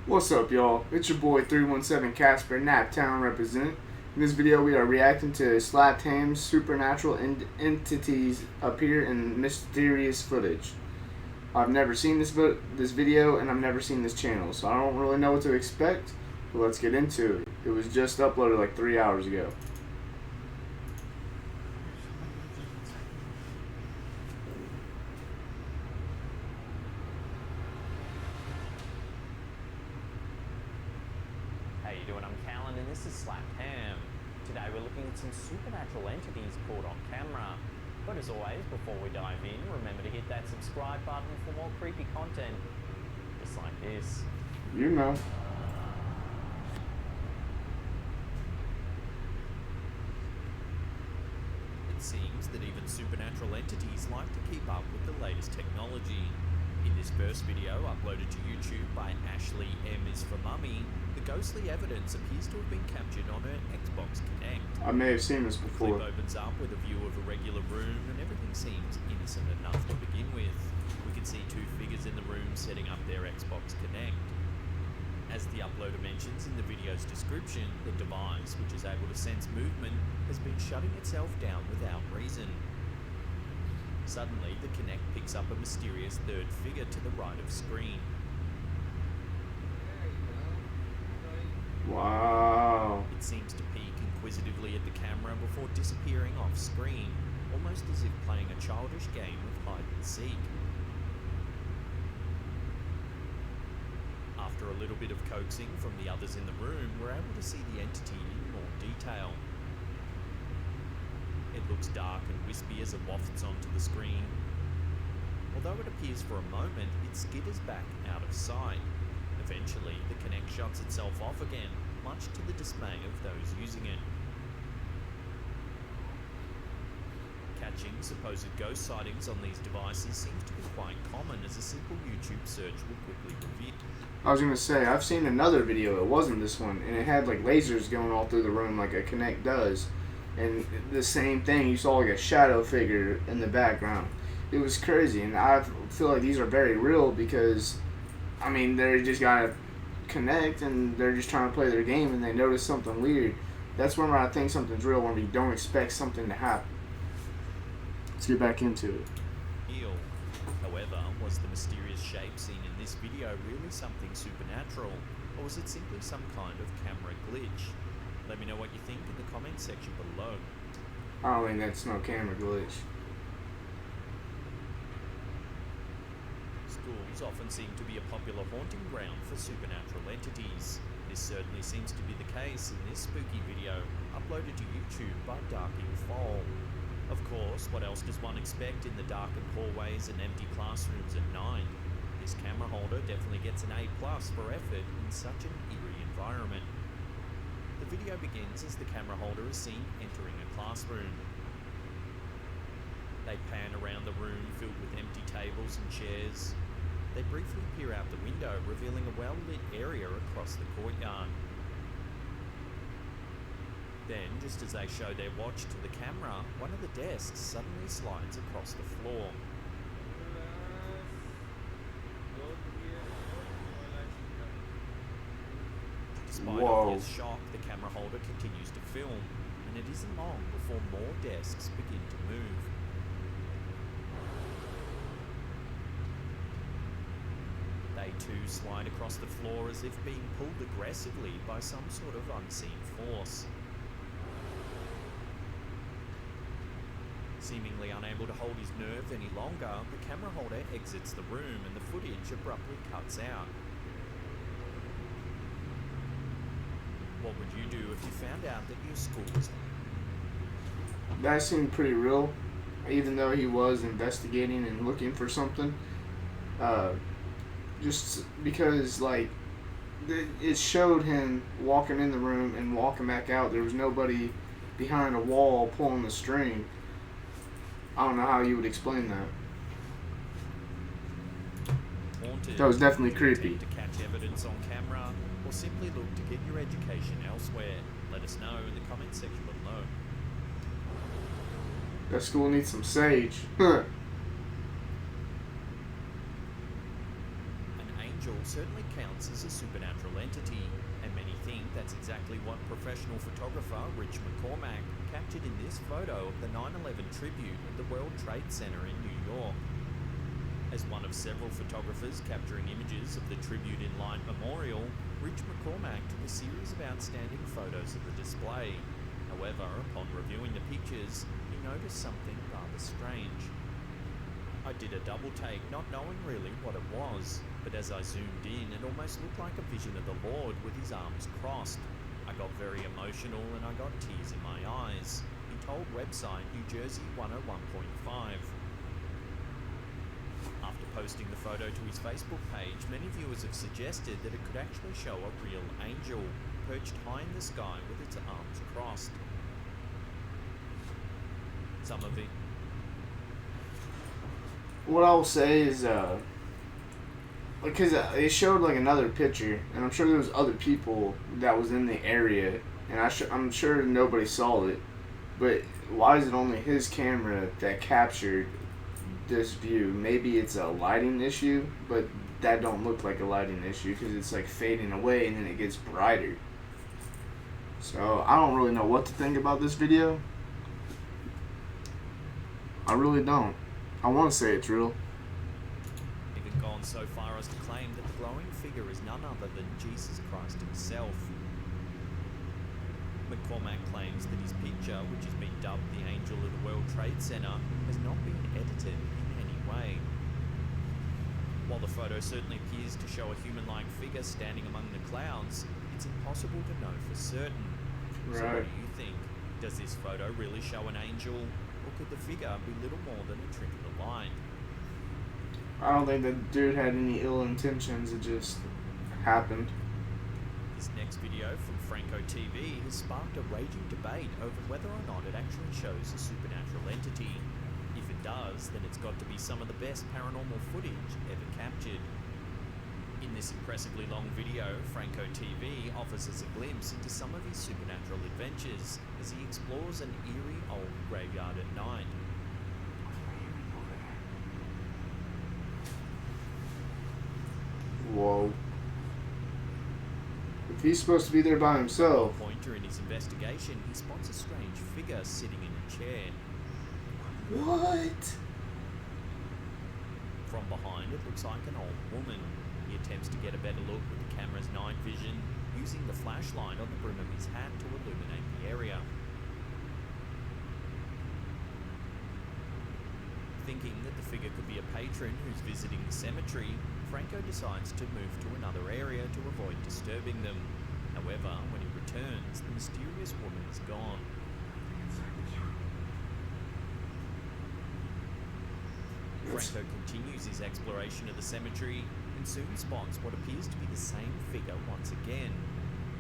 What's up, y'all? It's your boy 317 Casper, Naptown represent. In this video, we are reacting to Slapped Ham's supernatural entities appear in mysterious footage. I've never seen this video, and I've never seen this channel, so I don't really know what to expect. But let's get into it. It was just uploaded like 3 hours ago. How you doing? I'm Callan and this is Slapped Ham. Today we're looking at some supernatural entities caught on camera. But as always, before we dive in, remember to hit that subscribe button for more creepy content, just like this. You know. It seems that even supernatural entities like to keep up with the latest technology. In this first video, uploaded to YouTube by Ashley M is for Mummy, the ghostly evidence appears to have been captured on her Xbox Connect. I may have seen this The before. clip opens up with a view of a regular room and everything seems innocent enough to begin with. We can see two figures in the room setting up their Xbox Connect. As the uploader mentions in the video's description, the device, which is able to sense movement, has been shutting itself down without reason. Suddenly, the Kinect picks up a mysterious third figure to the right of screen. Wow. It seems to peek inquisitively at the camera before disappearing off screen, almost as if playing a childish game of hide and seek. After a little bit of coaxing from the others in the room, we're able to see the entity in more detail. It looks dark and wispy as it wafts onto the screen. Although it appears for a moment, it skitters back out of sight. Eventually, the Kinect shuts itself off again, much to the dismay of those using it. Catching supposed ghost sightings on these devices seems to be quite common, as a simple YouTube search will quickly reveal. I was gonna say, I've seen another video, it wasn't this one, and it had like lasers going all through the room like a Kinect does. And the same thing, you saw like a shadow figure in the background. It was crazy, and I feel like these are very real because, I mean, they're just gotta connect and they're just trying to play their game and they notice something weird. That's when I think something's real, when we don't expect something to happen. Let's get back into it. However, was the mysterious shape seen in this video really something supernatural, or was it simply some kind of camera glitch? Let me know what you think in the comment section below. I don't think that's no camera glitch. Schools often seem to be a popular haunting ground for supernatural entities. This certainly seems to be the case in this spooky video, uploaded to YouTube by thankfull. Of course, what else does one expect in the darkened hallways and empty classrooms at night? This camera holder definitely gets an A+ for effort in such an eerie environment. The video begins as the camera holder is seen entering a classroom. They pan around the room filled with empty tables and chairs. They briefly peer out the window, revealing a well-lit area across the courtyard. Then, just as they show their watch to the camera, one of the desks suddenly slides across the floor. Despite obvious shock, the camera holder continues to film, and it isn't long before more desks begin to move. They too slide across the floor as if being pulled aggressively by some sort of unseen force. Seemingly unable to hold his nerve any longer, the camera holder exits the room and the footage abruptly cuts out. What would you do if you found out that your school was... That seemed pretty real, even though he was investigating and looking for something. Just because, like, it showed him walking in the room and walking back out. There was nobody behind a wall pulling the string. I don't know how you would explain that. Haunted, That was definitely creepy. to catch evidence on camera, or simply look to get your education elsewhere? Let us know in the comment section below. That school needs some sage. An angel certainly counts as a supernatural entity, and many think that's exactly what professional photographer Rich McCormack captured in this photo of the 9/11 tribute at the World Trade Center in New York. As one of several photographers capturing images of the Tribute in Light Memorial, Rich McCormack took a series of outstanding photos of the display. However, upon reviewing the pictures, he noticed something rather strange. I did a double take, not knowing really what it was, but as I zoomed in, it almost looked like a vision of the Lord with his arms crossed. I got very emotional and I got tears in my eyes, he told website New Jersey 101.5. After posting the photo to his Facebook page, many viewers have suggested that it could actually show a real angel, perched high in the sky with its arms crossed. Some of it. What I'll say is, because it showed like another picture, and I'm sure there was other people that was in the area, and I'm sure nobody saw it, but why is it only his camera that captured this view? Maybe it's a lighting issue, but that don't look like a lighting issue because it's like fading away and then it gets brighter. So I don't really know what to think about this video. I really don't. I want to say it's real. Even gone so far as to claim that the glowing figure is none other than Jesus Christ himself. McCormack claims that his picture, which has been dubbed the Angel of the World Trade Center, has not been edited in any way. While the photo certainly appears to show a human-like figure standing among the clouds, it's impossible to know for certain. Right. So what do you think? Does this photo really show an angel, or could the figure be little more than a trick of the light? I don't think the dude had any ill intentions. It just happened. This next video from Franco TV has sparked a raging debate over whether or not it actually shows a supernatural entity. If it does, then it's got to be some of the best paranormal footage ever captured. In this impressively long video, Franco TV offers us a glimpse into some of his supernatural adventures as he explores an eerie old graveyard at night. Whoa. If he's supposed to be there by himself. At one point during his investigation, he spots a strange figure sitting in a chair. What? From behind, it looks like an old woman. He attempts to get a better look with the camera's night vision, using the flashlight on the brim of his hat to illuminate the area. Thinking that the figure could be a patron who's visiting the cemetery, Franco decides to move to another area to avoid disturbing them. However, when he returns, the mysterious woman is gone. Franco continues his exploration of the cemetery and soon spots what appears to be the same figure once again.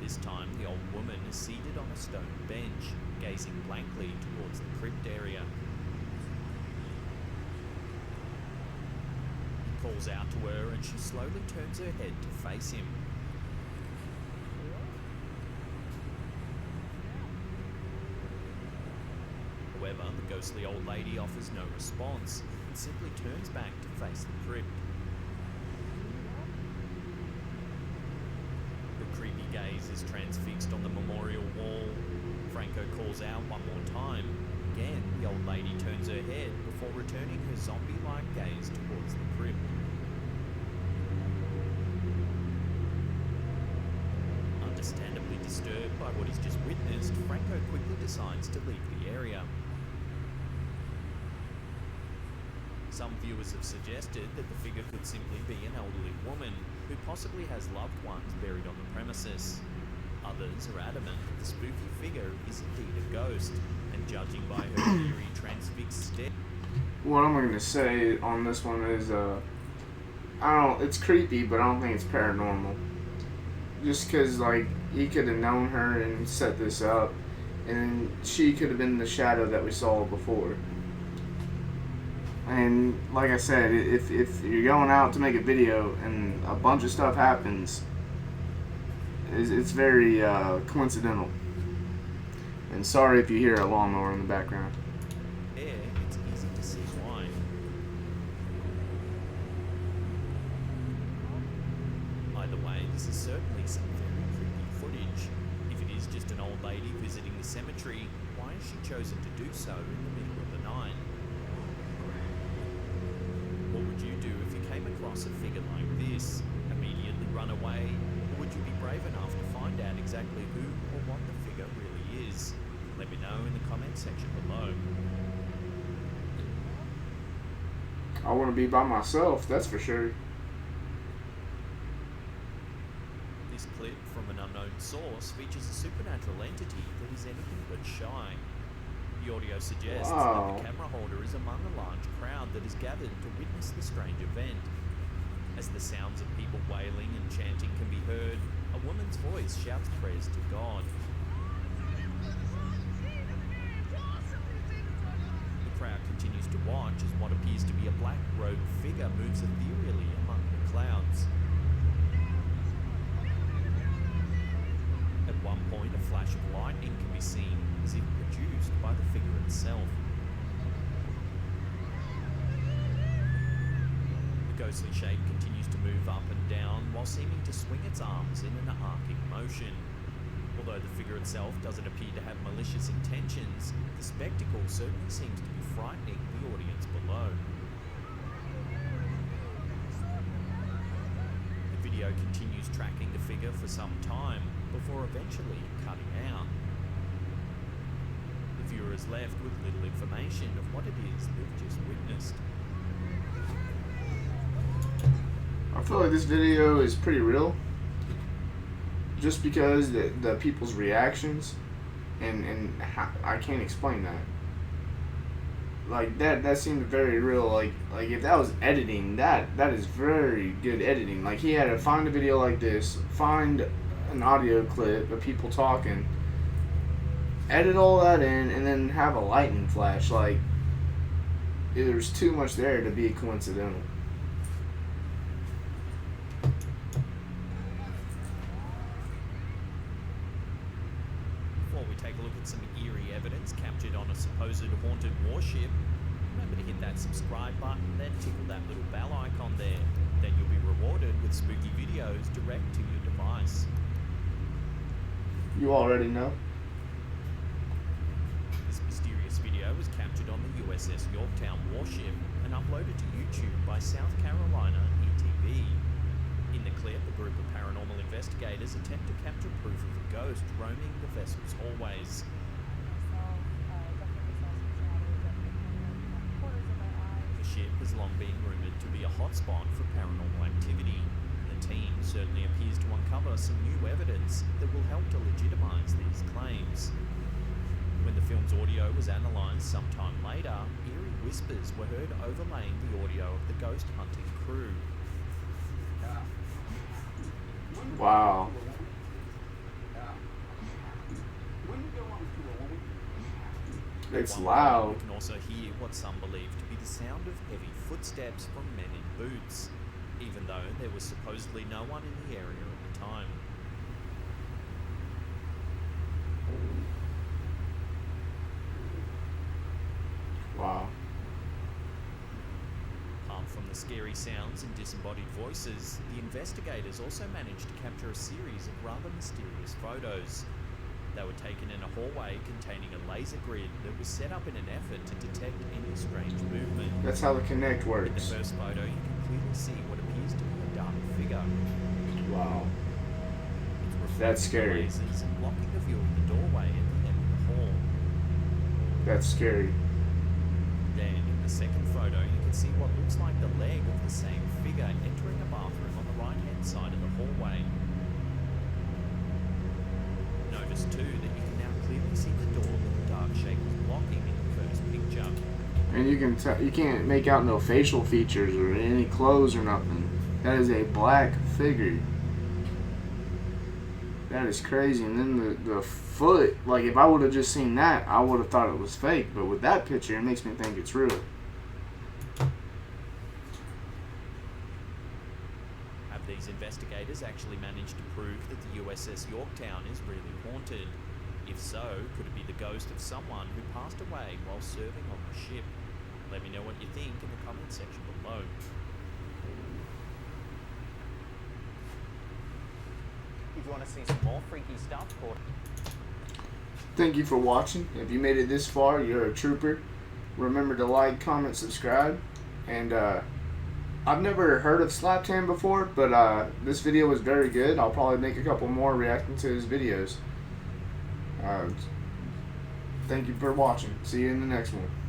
This time, the old woman is seated on a stone bench, gazing blankly towards the crypt area. He calls out to her and she slowly turns her head to face him. However, the ghostly old lady offers no response and simply turns back to face the crypt. The creepy gaze is transfixed on the memorial wall. Franco calls out one more time. Again, the old lady turns her head before returning her zombie-like gaze towards the crypt. Understandably disturbed by what he's just witnessed, Franco quickly decides to leave the area. Some viewers have suggested that the figure could simply be an elderly woman who possibly has loved ones buried on the premises. Others are adamant that the spooky figure is indeed a ghost, and judging by her eerie transfixed stare. What I'm gonna say on this one is, it's creepy, but I don't think it's paranormal. Just because, like, he could have known her and set this up, and she could have been the shadow that we saw before. And like I said, if you're going out to make a video and a bunch of stuff happens, it's very coincidental. And sorry if you hear a lawnmower in the background. Yeah, it's easy to see why. By the way, this is certainly some very creepy footage. If it is just an old lady visiting the cemetery, why has she chosen to do so in the middle of the night? What would you do if you came across a figure like this? Immediately run away? Or would you be brave enough to find out exactly who or what the figure really is? Let me know in the comment section below. I want to be by myself, that's for sure. This clip from an unknown source features a supernatural entity that is anything but shy. The audio suggests that the camera holder is among a large crowd that is gathered to witness the strange event. As the sounds of people wailing and chanting can be heard, a woman's voice shouts prayers to God. The crowd continues to watch as what appears to be a black-robed figure moves ethereally among the clouds. At one point, a flash of lightning can be seen, as if produced by the figure itself. The ghostly shape continues to move up and down while seeming to swing its arms in an arcing motion. Although the figure itself doesn't appear to have malicious intentions, the spectacle certainly seems to be frightening the audience below. The video continues tracking the figure for some time, before eventually cutting out. The viewer is left with little information of what it is they've just witnessed. I feel like this video is pretty real, just because the people's reactions, and how, I can't explain that. Like that seemed very real. Like if that was editing, that is very good editing. Like he had to find a video like this, find an audio clip of people talking, edit all that in, and then have a lightning flash. Like there's too much there to be coincidental. Before we take a look at some eerie evidence captured on a supposed haunted warship, remember to hit that subscribe button, then tickle that little bell icon there. Then you'll be rewarded with spooky videos direct to your device. You already know. This mysterious video was captured on the USS Yorktown warship and uploaded to YouTube by South Carolina ETV. In the clip, a group of paranormal investigators attempt to capture proof of a ghost roaming the vessel's hallways. The ship has long been rumoured to be a hotspot for paranormal activity. The team certainly appears to uncover some new evidence that will help to legitimise these claims. When the film's audio was analysed sometime later, eerie whispers were heard overlaying the audio of the ghost hunting crew. Wow. It's loud. You can also hear what some believe to be the sound of heavy footsteps from men in boots, even though there was supposedly no one in the area at the time. Wow. Apart from the scary sounds and disembodied voices, the investigators also managed to capture a series of rather mysterious photos. They were taken in a hallway containing a laser grid that was set up in an effort to detect any strange movement. That's how the Kinect In the works. first photo, you can clearly see what appears to be a dark figure. Wow. It's reflecting That's the scary. lasers and blocking the view of the doorway at the end of the hall. That's scary. Then, in the second photo, you can see what looks like the leg of the same figure entering a bathroom on the right-hand side of the hallway. Notice too that you can now clearly see the door that the dark shape was blocking in the first picture. And you can't make out no facial features or any clothes or nothing. That is a black figure. That is crazy. And then the foot, like if I would have just seen that, I would have thought it was fake. But with that picture, it makes me think it's real. Have these investigators actually managed to prove that the USS Yorktown is really haunted? If so, could it be the ghost of someone who passed away while serving on the ship? Let me know what you think in the comment section below. if you want to see some more freaky stuff caught. Thank you for watching. If you made it this far, you're a trooper. Remember to like, comment, subscribe. And I've never heard of Slaptan before, but this video was very good. I'll probably make a couple more reacting to his videos. Thank you for watching. See you in the next one.